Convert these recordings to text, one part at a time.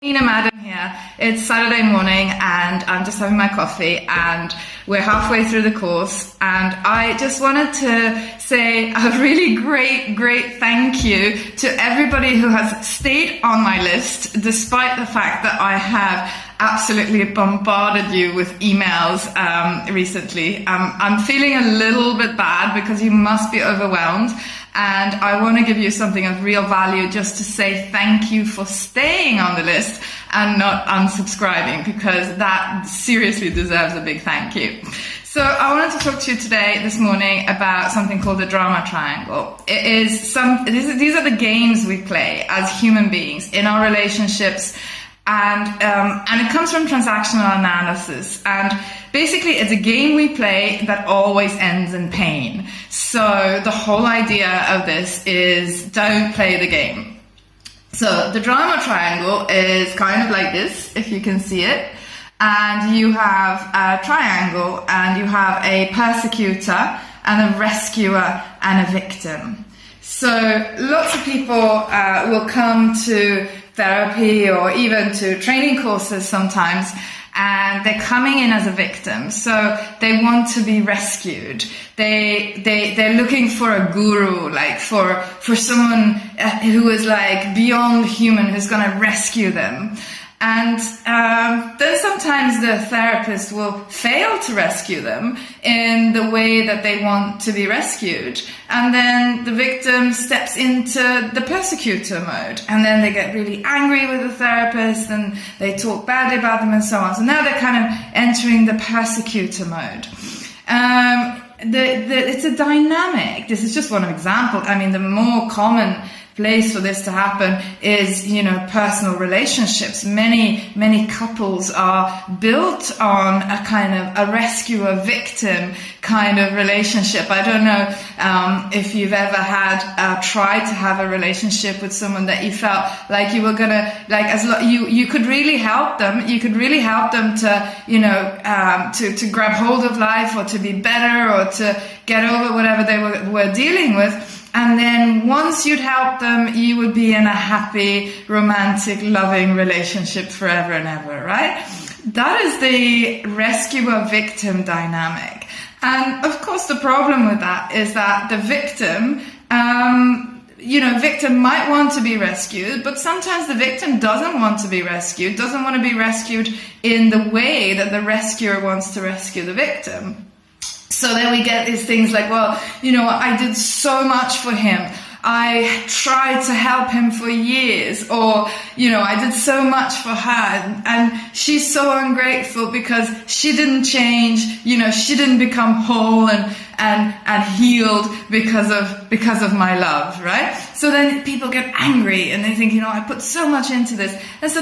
Nina Madden here. It's Saturday morning and I'm just having my coffee and we're halfway through the course, and I just wanted to say a really great thank you to everybody who has stayed on my list despite the fact that I have absolutely bombarded you with emails recently. I'm feeling a little bit bad because you must be overwhelmed. And I want to give you something of real value just to say thank you for staying on the list and not unsubscribing, because that seriously deserves a big thank you. So I wanted to talk to you this morning about something called the drama triangle. These are the games we play as human beings in our relationships. And it comes from transactional analysis, and basically it's a game we play that always ends in pain. So the whole idea of this is don't play the game. So the drama triangle is kind of like this, if you can see it, and you have a triangle and you have a persecutor and a rescuer and a victim. So lots of people will come to therapy or even to training courses sometimes, and they're coming in as a victim. So they want to be rescued. They're looking for a guru, like for someone who is like beyond human, who's going to rescue them. And then sometimes the therapist will fail to rescue them in the way that they want to be rescued. And then the victim steps into the persecutor mode. And then they get really angry with the therapist and they talk badly about them and so on. So now they're kind of entering the persecutor mode. It's a dynamic. This is just one example. I mean, the more common place for this to happen is, personal relationships. Many couples are built on a kind of a rescuer-victim kind of relationship. I don't know if you've ever tried to have a relationship with someone that you felt like you were gonna, you could really help them. You could really help them to, to grab hold of life or to be better or to get over whatever they were dealing with. And then once you'd help them, you would be in a happy, romantic, loving relationship forever and ever, right? That is the rescuer-victim dynamic. And of course, the problem with that is that the victim, victim might want to be rescued, but sometimes the victim doesn't want to be rescued, doesn't want to be rescued in the way that the rescuer wants to rescue the victim. So then we get these things like, well, I did so much for him. I tried to help him for years, or, I did so much for her, and she's so ungrateful because she didn't change, she didn't become whole and healed because of my love, right? So then people get angry and they think, I put so much into this. And so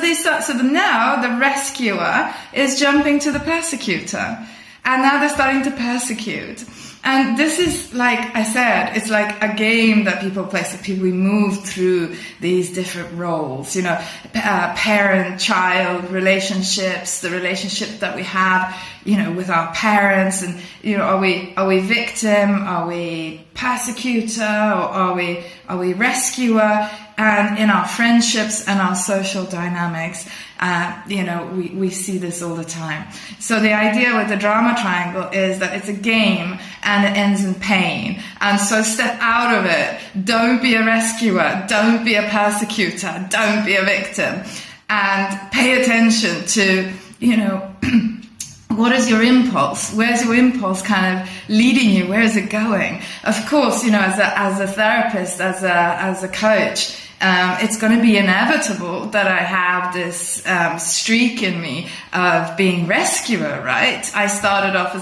now the rescuer is jumping to the persecutor. And now they're starting to persecute. And this is, like I said, it's like a game that people play. So we move through these different roles, parent-child relationships, the relationship that we have, with our parents, and, are we victim? Are we persecutor? Or are we rescuer? And in our friendships and our social dynamics, we see this all the time. So the idea with the drama triangle is that it's a game and it ends in pain. And so step out of it. Don't be a rescuer. Don't be a persecutor. Don't be a victim. And pay attention to, what is your impulse? Where's your impulse kind of leading you? Where is it going? Of course, as a therapist, as a coach, it's going to be inevitable that I have this streak in me of being rescuer, right? I started off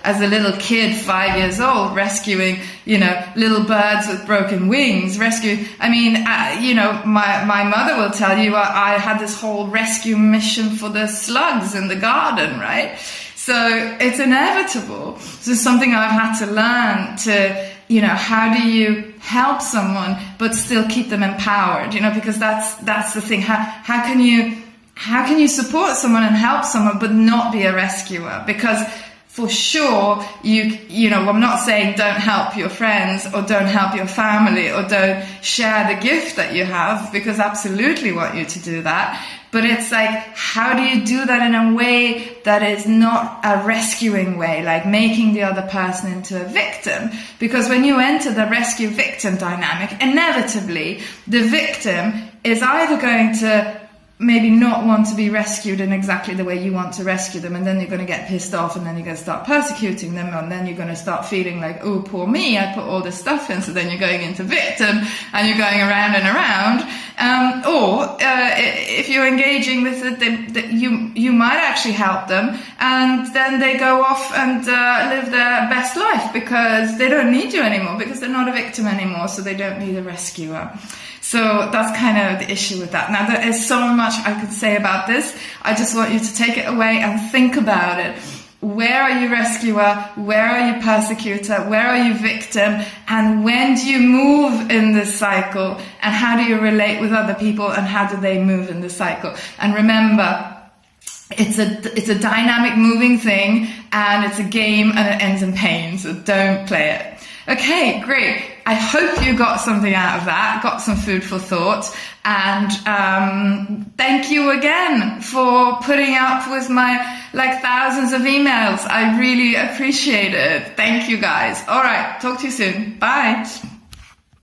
as a little kid, 5 years old, rescuing, little birds with broken wings. My mother will tell you I had this whole rescue mission for the slugs in the garden, right? So it's inevitable. So it's something I've had to learn to, how do you help someone but still keep them empowered? Because that's the thing. How can you support someone and help someone but not be a rescuer? Because for sure, I'm not saying don't help your friends or don't help your family or don't share the gift that you have, because I absolutely want you to do that. But it's like, how do you do that in a way that is not a rescuing way, like making the other person into a victim? Because when you enter the rescue victim dynamic, inevitably the victim is either going to maybe not want to be rescued in exactly the way you want to rescue them, and then you're going to get pissed off, and then you're going to start persecuting them, and then you're going to start feeling like, oh, poor me, I put all this stuff in. So then you're going into victim, and you're going around and around. Or if you're engaging with it, you might actually help them, and then they go off and live their best life because they don't need you anymore, because they're not a victim anymore, so they don't need a rescuer. So that's kind of the issue with that. Now, there is so much I could say about this. I just want you to take it away and think about it. Where are you rescuer? Where are you persecutor? Where are you victim? And when do you move in this cycle? And how do you relate with other people? And how do they move in the cycle? And remember, it's a dynamic moving thing, and it's a game, and it ends in pain. So don't play it. Okay, great. I hope you got something out of that, got some food for thought. And thank you again for putting up with my thousands of emails. I really appreciate it. Thank you guys. All right, talk to you soon. Bye.